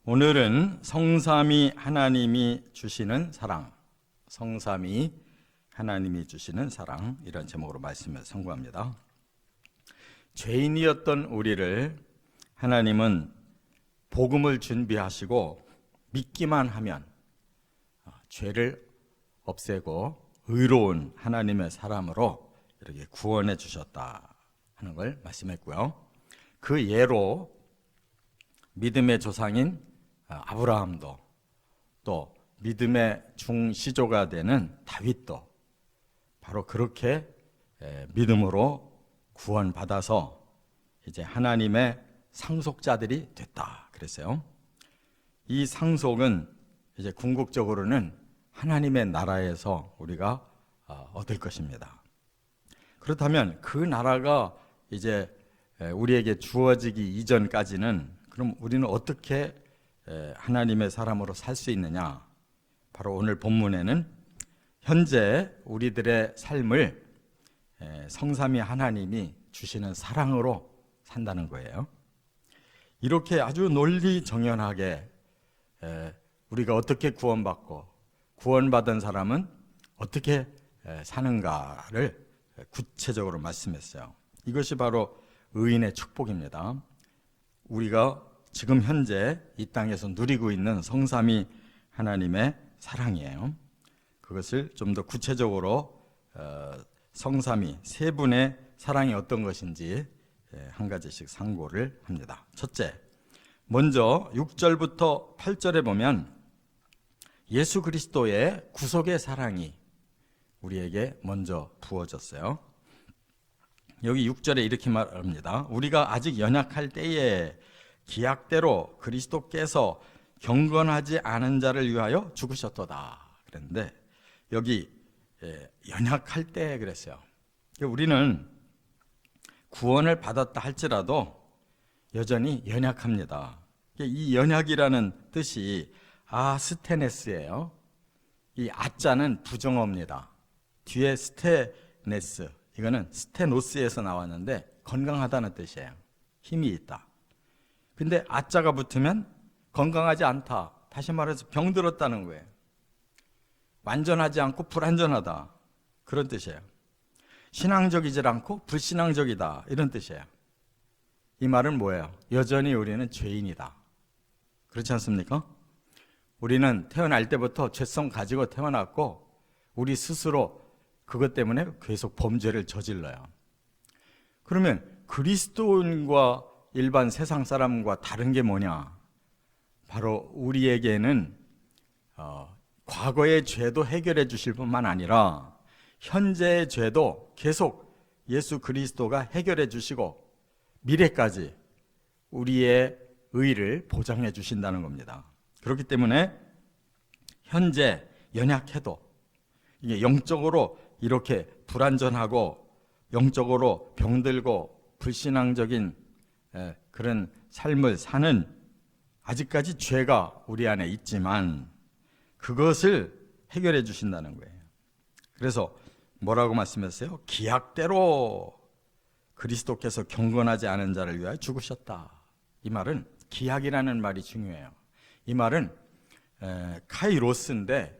오늘은 성삼위 하나님이 주시는 사랑, 성삼위 하나님이 주시는 사랑, 이런 제목으로 말씀을 선고합니다. 죄인이었던 우리를 하나님은 복음을 준비하시고 믿기만 하면 죄를 없애고 의로운 하나님의 사람으로 이렇게 구원해 주셨다 하는 걸 말씀했고요. 그 예로 믿음의 조상인 아브라함도, 또 믿음의 중시조가 되는 다윗도 바로 그렇게 믿음으로 구원받아서 이제 하나님의 상속자들이 됐다 그랬어요. 이 상속은 이제 궁극적으로는 하나님의 나라에서 우리가 얻을 것입니다. 그렇다면 그 나라가 이제 우리에게 주어지기 이전까지는 그럼 우리는 어떻게 하나님의 사람으로 살 수 있느냐? 바로 오늘 본문에는 현재 우리들의 삶을 성삼위 하나님이 주시는 사랑으로 산다는 거예요. 이렇게 아주 논리정연하게 우리가 어떻게 구원받고 구원받은 사람은 어떻게 사는가를 구체적으로 말씀했어요. 이것이 바로 의인의 축복입니다. 우리가 지금 현재 이 땅에서 누리고 있는 성삼위 하나님의 사랑이에요. 그것을 좀 더 구체적으로 성삼위 세 분의 사랑이 어떤 것인지 한 가지씩 상고를 합니다. 첫째, 먼저 6절부터 8절에 보면 예수 그리스도의 구속의 사랑이 우리에게 먼저 부어졌어요. 여기 6절에 이렇게 말합니다. 우리가 아직 연약할 때에 기약대로 그리스도께서 경건하지 않은 자를 위하여 죽으셨도다 그랬는데, 여기 연약할 때 그랬어요. 우리는 구원을 받았다 할지라도 여전히 연약합니다. 이 연약이라는 뜻이 아스테네스예요. 이 아자는 부정어입니다. 뒤에 스테네스, 이거는 스테노스에서 나왔는데 건강하다는 뜻이에요. 힘이 있다. 근데 아자가 붙으면 건강하지 않다, 다시 말해서 병들었다는 거예요. 완전하지 않고 불완전하다, 그런 뜻이에요. 신앙적이지 않고 불신앙적이다, 이런 뜻이에요. 이 말은 뭐예요? 여전히 우리는 죄인이다, 그렇지 않습니까? 우리는 태어날 때부터 죄성 가지고 태어났고 우리 스스로 그것 때문에 계속 범죄를 저질러요. 그러면 그리스도인과 일반 세상 사람과 다른 게 뭐냐? 바로 우리에게는 과거의 죄도 해결해 주실 뿐만 아니라 현재의 죄도 계속 예수 그리스도가 해결해 주시고 미래까지 우리의 의를 보장해 주신다는 겁니다. 그렇기 때문에 현재 연약해도 이게 영적으로 이렇게 불완전하고 영적으로 병들고 불신앙적인 그런 삶을 사는 아직까지 죄가 우리 안에 있지만 그것을 해결해 주신다는 거예요. 그래서 뭐라고 말씀했어요? 기약대로 그리스도께서 경건하지 않은 자를 위하여 죽으셨다. 이 말은 기약이라는 말이 중요해요. 이 말은 카이로스인데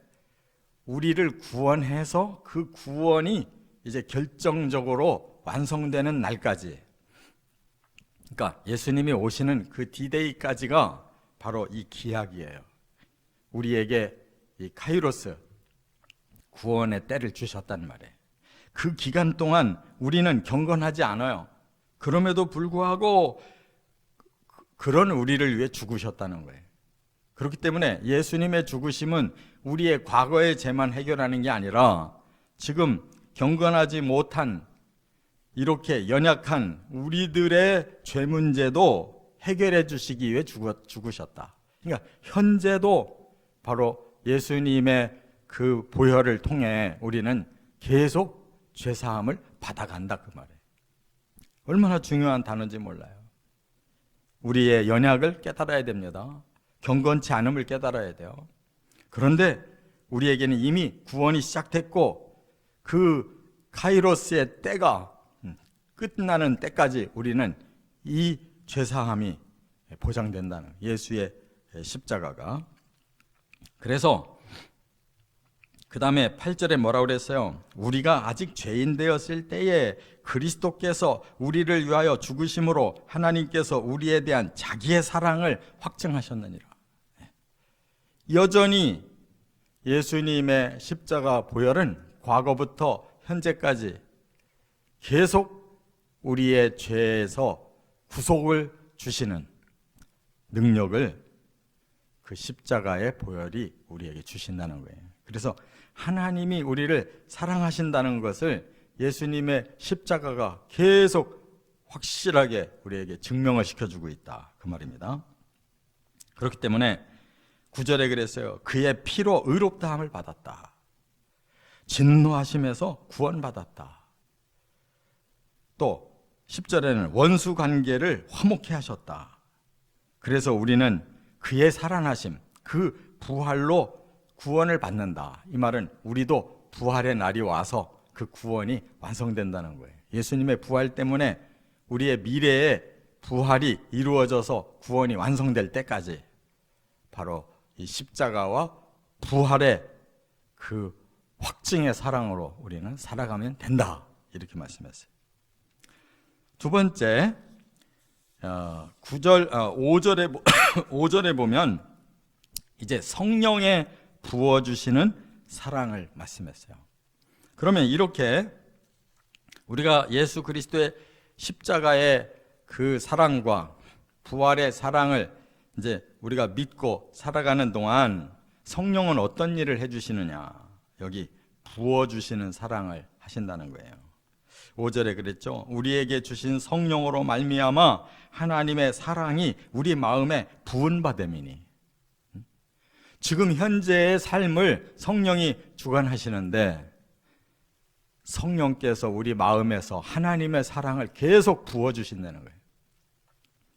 우리를 구원해서 그 구원이 이제 결정적으로 완성되는 날까지, 그러니까 예수님이 오시는 그 디데이까지가 바로 이 기약이에요. 우리에게 이 카이로스, 구원의 때를 주셨단 말이에요. 그 기간 동안 우리는 경건하지 않아요. 그럼에도 불구하고 그런 우리를 위해 죽으셨다는 거예요. 그렇기 때문에 예수님의 죽으심은 우리의 과거의 죄만 해결하는 게 아니라 지금 경건하지 못한 이렇게 연약한 우리들의 죄 문제도 해결해 주시기 위해 죽으셨다. 그러니까 현재도 바로 예수님의 그 보혈을 통해 우리는 계속 죄사함을 받아간다, 그 말이에요. 얼마나 중요한 단어인지 몰라요. 우리의 연약을 깨달아야 됩니다. 경건치 않음을 깨달아야 돼요. 그런데 우리에게는 이미 구원이 시작됐고 그 카이로스의 때가 끝나는 때까지 우리는 이 죄사함이 보장된다는, 예수의 십자가가. 그래서 그 다음에 8절에 뭐라고 그랬어요? 우리가 아직 죄인 되었을 때에 그리스도께서 우리를 위하여 죽으심으로 하나님께서 우리에 대한 자기의 사랑을 확증하셨느니라. 여전히 예수님의 십자가 보혈은 과거부터 현재까지 계속 우리의 죄에서 구속을 주시는 능력을 그 십자가의 보혈이 우리에게 주신다는 거예요. 그래서 하나님이 우리를 사랑하신다는 것을 예수님의 십자가가 계속 확실하게 우리에게 증명을 시켜주고 있다, 그 말입니다. 그렇기 때문에 9절에 그랬어요. 그의 피로 의롭다함을 받았다. 진노하심에서 구원받았다. 또 10절에는 원수 관계를 화목케 하셨다. 그래서 우리는 그의 살아나심, 그 부활로 구원을 받는다. 이 말은 우리도 부활의 날이 와서 그 구원이 완성된다는 거예요. 예수님의 부활 때문에 우리의 미래의 부활이 이루어져서 구원이 완성될 때까지 바로 이 십자가와 부활의 그 확증의 사랑으로 우리는 살아가면 된다, 이렇게 말씀했어요. 두 번째, 5절에 보면 이제 성령의 부어주시는 사랑을 말씀했어요. 그러면 이렇게 우리가 예수 그리스도의 십자가의 그 사랑과 부활의 사랑을 이제 우리가 믿고 살아가는 동안 성령은 어떤 일을 해주시느냐, 여기 부어주시는 사랑을 하신다는 거예요. 5절에 그랬죠. 우리에게 주신 성령으로 말미암아 하나님의 사랑이 우리 마음에 부은 바 됨이니. 지금 현재의 삶을 성령이 주관하시는데 성령께서 우리 마음에서 하나님의 사랑을 계속 부어주신다는 거예요.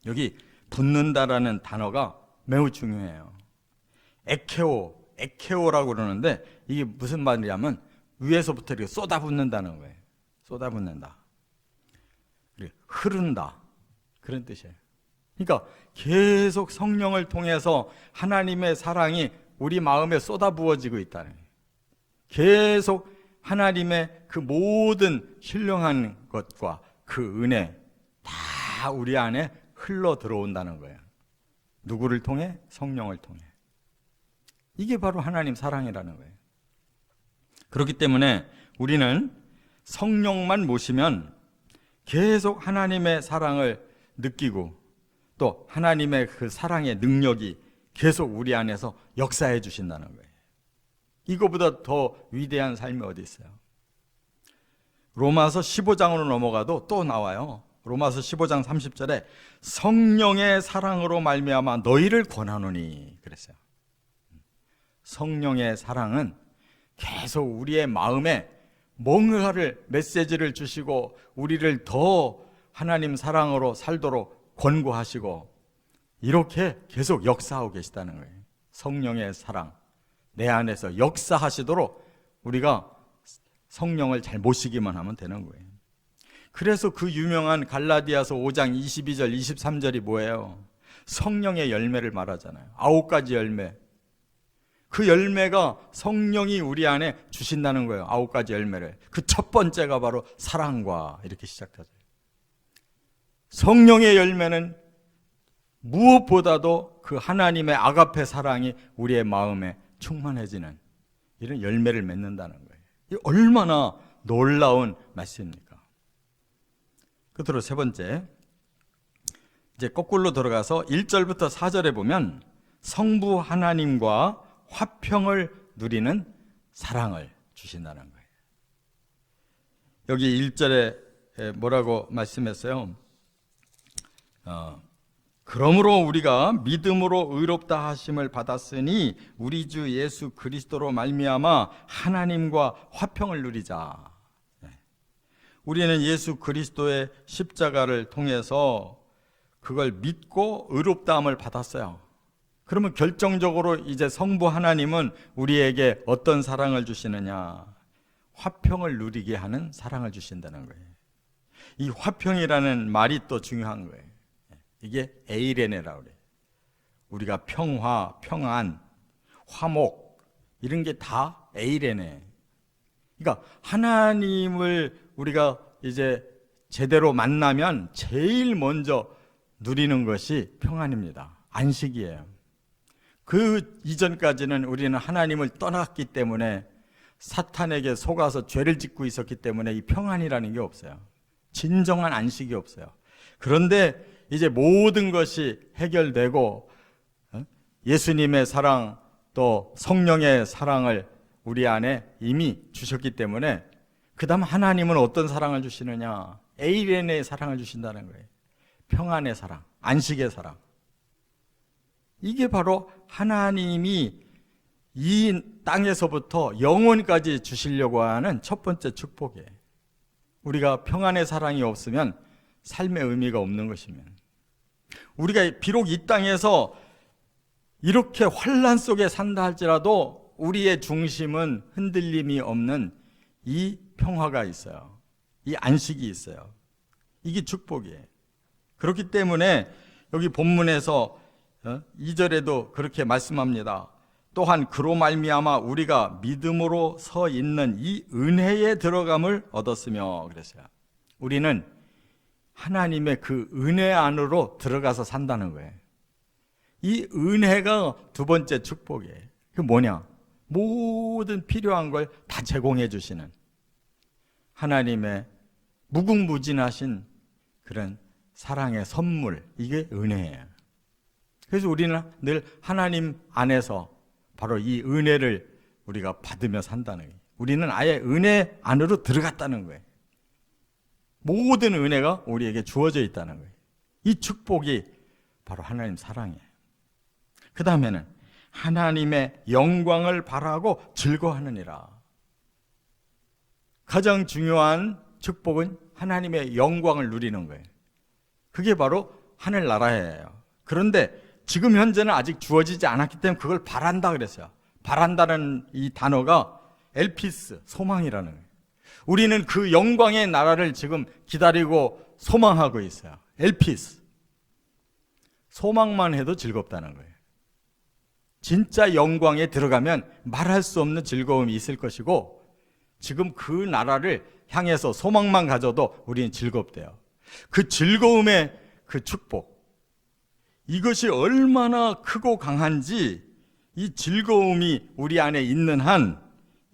여기 붓는다라는 단어가 매우 중요해요. 에케오라고 그러는데 이게 무슨 말이냐면 위에서부터 이렇게 쏟아붓는다는 거예요. 쏟아붓는다, 흐른다, 그런 뜻이에요. 그러니까 계속 성령을 통해서 하나님의 사랑이 우리 마음에 쏟아부어지고 있다는 거예요. 계속 하나님의 그 모든 신령한 것과 그 은혜 다 우리 안에 흘러 들어온다는 거예요. 누구를 통해? 성령을 통해. 이게 바로 하나님 사랑이라는 거예요. 그렇기 때문에 우리는 성령만 모시면 계속 하나님의 사랑을 느끼고 또 하나님의 그 사랑의 능력이 계속 우리 안에서 역사해 주신다는 거예요. 이거보다 더 위대한 삶이 어디 있어요? 로마서 15장으로 넘어가도 또 나와요. 로마서 15장 30절에 성령의 사랑으로 말미암아 너희를 권하노니 그랬어요. 성령의 사랑은 계속 우리의 마음에 뭔가를 메시지를 주시고 우리를 더 하나님 사랑으로 살도록 권고하시고 이렇게 계속 역사하고 계시다는 거예요. 성령의 사랑 내 안에서 역사하시도록 우리가 성령을 잘 모시기만 하면 되는 거예요. 그래서 그 유명한 갈라디아서 5장 22절 23절이 뭐예요? 성령의 열매를 말하잖아요. 9가지 열매. 그 열매가 성령이 우리 안에 주신다는 거예요. 9가지 열매를. 그 첫 번째가 바로 사랑과 이렇게 시작하죠. 성령의 열매는 무엇보다도 그 하나님의 아가페 사랑이 우리의 마음에 충만해지는 이런 열매를 맺는다는 거예요. 이 얼마나 놀라운 말씀입니까? 끝으로 세 번째, 이제 거꾸로 들어가서 1절부터 4절에 보면 성부 하나님과 화평을 누리는 사랑을 주신다는 거예요. 여기 1절에 뭐라고 말씀했어요? 그러므로 우리가 믿음으로 의롭다 하심을 받았으니 우리 주 예수 그리스도로 말미암아 하나님과 화평을 누리자. 우리는 예수 그리스도의 십자가를 통해서 그걸 믿고 의롭다함을 받았어요. 그러면 결정적으로 이제 성부 하나님은 우리에게 어떤 사랑을 주시느냐? 화평을 누리게 하는 사랑을 주신다는 거예요. 이 화평이라는 말이 또 중요한 거예요. 이게 에이레네라고 그래요. 우리가 평화, 평안, 화목 이런 게 다 에이레네. 그러니까 하나님을 우리가 이제 제대로 만나면 제일 먼저 누리는 것이 평안입니다. 안식이에요. 그 이전까지는 우리는 하나님을 떠났기 때문에 사탄에게 속아서 죄를 짓고 있었기 때문에 이 평안이라는 게 없어요. 진정한 안식이 없어요. 그런데 이제 모든 것이 해결되고 예수님의 사랑 또 성령의 사랑을 우리 안에 이미 주셨기 때문에 그 다음 하나님은 어떤 사랑을 주시느냐? 에이렌의 사랑을 주신다는 거예요. 평안의 사랑, 안식의 사랑. 이게 바로 하나님이 이 땅에서부터 영원까지 주시려고 하는 첫 번째 축복이에요. 우리가 평안의 사랑이 없으면 삶의 의미가 없는 것이면, 우리가 비록 이 땅에서 이렇게 환난 속에 산다 할지라도 우리의 중심은 흔들림이 없는 이 평화가 있어요. 이 안식이 있어요. 이게 축복이에요. 그렇기 때문에 여기 본문에서 2절에도 그렇게 말씀합니다. 또한 그로 말미암아 우리가 믿음으로 서 있는 이 은혜에 들어감을 얻었으며 그랬어요. 우리는 하나님의 그 은혜 안으로 들어가서 산다는 거예요. 이 은혜가 두 번째 축복이에요. 그 뭐냐? 모든 필요한 걸 다 제공해 주시는 하나님의 무궁무진하신 그런 사랑의 선물, 이게 은혜예요. 그래서 우리는 늘 하나님 안에서 바로 이 은혜를 우리가 받으며 산다는 거예요. 우리는 아예 은혜 안으로 들어갔다는 거예요. 모든 은혜가 우리에게 주어져 있다는 거예요. 이 축복이 바로 하나님 사랑이에요. 그 다음에는 하나님의 영광을 바라고 즐거워하느니라. 가장 중요한 축복은 하나님의 영광을 누리는 거예요. 그게 바로 하늘나라예요. 그런데 지금 현재는 아직 주어지지 않았기 때문에 그걸 바란다 그랬어요. 바란다는 이 단어가 엘피스, 소망이라는 거예요. 우리는 그 영광의 나라를 지금 기다리고 소망하고 있어요. 엘피스. 소망만 해도 즐겁다는 거예요. 진짜 영광에 들어가면 말할 수 없는 즐거움이 있을 것이고, 지금 그 나라를 향해서 소망만 가져도 우리는 즐겁대요. 그 즐거움의 그 축복, 이것이 얼마나 크고 강한지, 이 즐거움이 우리 안에 있는 한,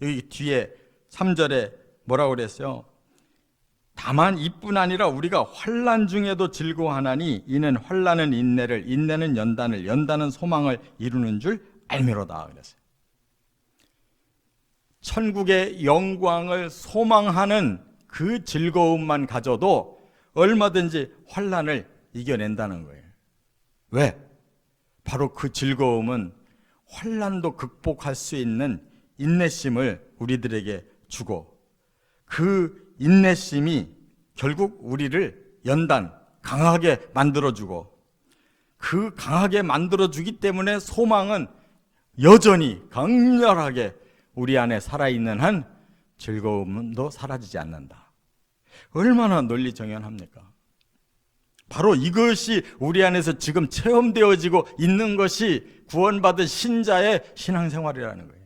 여기 뒤에 3절에 뭐라고 그랬어요? 다만 이뿐 아니라 우리가 환난 중에도 즐거워하나니 이는 환난은 인내를, 인내는 연단을, 연단은 소망을 이루는 줄 알미로다 그랬어요. 천국의 영광을 소망하는 그 즐거움만 가져도 얼마든지 환난을 이겨낸다는 거예요. 왜? 바로 그 즐거움은 환난도 극복할 수 있는 인내심을 우리들에게 주고, 그 인내심이 결국 우리를 강하게 만들어주고, 그 강하게 만들어주기 때문에 소망은 여전히 강렬하게 우리 안에 살아있는 한 즐거움도 사라지지 않는다. 얼마나 논리정연합니까? 바로 이것이 우리 안에서 지금 체험되어지고 있는 것이 구원받은 신자의 신앙생활이라는 거예요.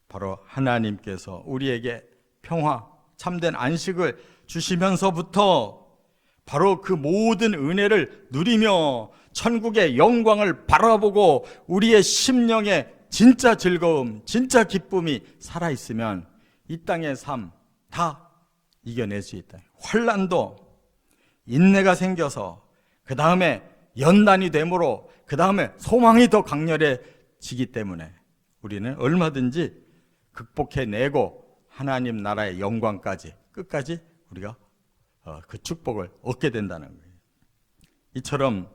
바로 하나님께서 우리에게 평화, 참된 안식을 주시면서부터 바로 그 모든 은혜를 누리며 천국의 영광을 바라보고 우리의 심령에 진짜 즐거움, 진짜 기쁨이 살아있으면 이 땅의 삶 다 이겨낼 수 있다. 환난도 인내가 생겨서 그 다음에 연단이 되므로 그 다음에 소망이 더 강렬해지기 때문에 우리는 얼마든지 극복해내고 하나님 나라의 영광까지 끝까지 우리가 그 축복을 얻게 된다는 거예요. 이처럼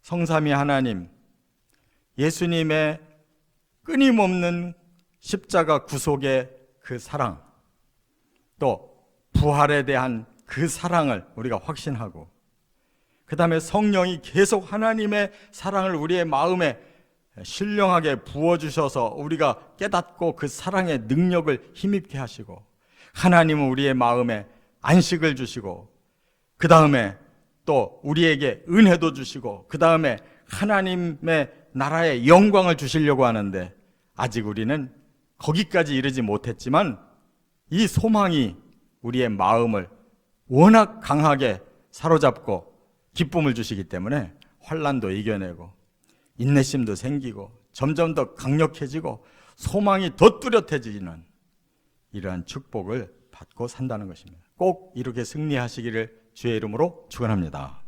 성삼위 하나님, 예수님의 끊임없는 십자가 구속의 그 사랑, 또 부활에 대한 그 사랑을 우리가 확신하고, 그 다음에 성령이 계속 하나님의 사랑을 우리의 마음에 신령하게 부어주셔서 우리가 깨닫고 그 사랑의 능력을 힘입게 하시고, 하나님은 우리의 마음에 안식을 주시고, 그 다음에 또 우리에게 은혜도 주시고, 그 다음에 하나님의 나라의 영광을 주시려고 하는데 아직 우리는 거기까지 이르지 못했지만 이 소망이 우리의 마음을 워낙 강하게 사로잡고 기쁨을 주시기 때문에 환난도 이겨내고 인내심도 생기고 점점 더 강력해지고 소망이 더 뚜렷해지는 이러한 축복을 받고 산다는 것입니다. 꼭 이렇게 승리하시기를 주의 이름으로 축원합니다.